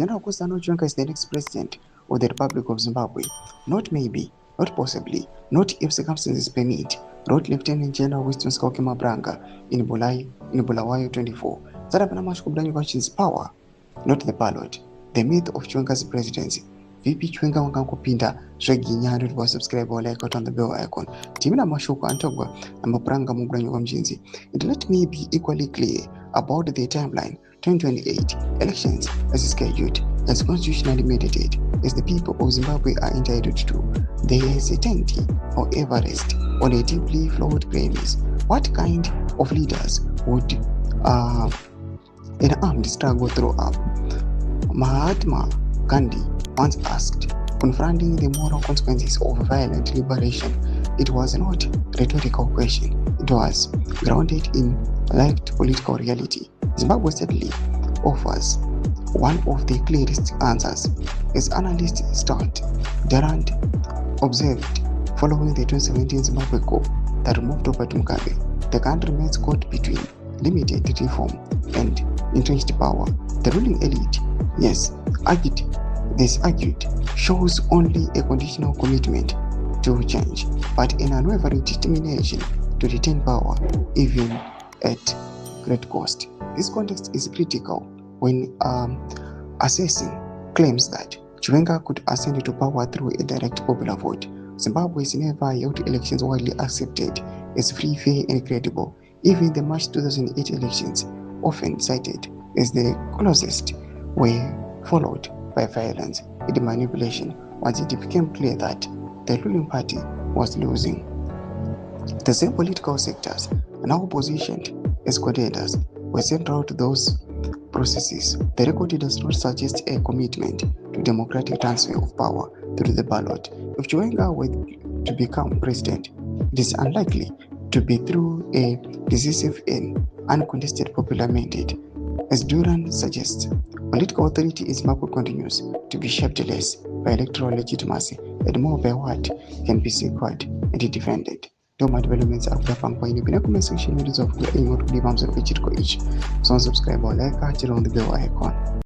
General Chiwenga is the next president of the Republic of Zimbabwe. Not maybe, not possibly, not if circumstances permit, wrote Lieutenant General Winston Mabranga in Bulawayo 24. Questions power, not the ballot. The myth of Chiwenga's presidency. VP Chiwenga Vangangopinda Zveginya was subscribe or like on the bell icon. Timina Mashuko Antogwa and Mabranga Mugranyo Mjinzi. And let me be equally clear about the timeline. 2028 elections as scheduled, as constitutionally mandated, as the people of Zimbabwe are entitled to. There is a tendency, however, rest on a deeply flawed premise. What kind of leaders would an armed struggle throw up? Mahatma Gandhi once asked, confronting the moral consequences of violent liberation. It was not a rhetorical question. It was grounded in lived political reality. Zimbabwe certainly offers one of the clearest answers. As analyst Stuart Durand observed, following the 2017 Zimbabwe coup that removed Robert Mugabe, the country remains caught between limited reform and entrenched power. The ruling elite, argued, shows only a conditional commitment to change, but an unwavering determination to retain power, even at great cost. This context is critical when assessing claims that Chiwenga could ascend to power through a direct popular vote. Zimbabwe has never held elections widely accepted as free, fair, and credible. Even the March 2008 elections, often cited as the closest, were followed by violence and manipulation once it became clear that the ruling party was losing. The same political sectors now positioned as contenders were central to those processes. The record does not suggest a commitment to democratic transfer of power through the ballot. If Chiwenga were to become president, it is unlikely to be through a decisive and uncontested popular mandate. As Durand suggests, political authority in Zimbabwe continues to be shaped less by electoral legitimacy and more by what can be secured and defended. Doma developments are kupanga in the comment section of the email to leave each. So subscribe or like on the bell icon.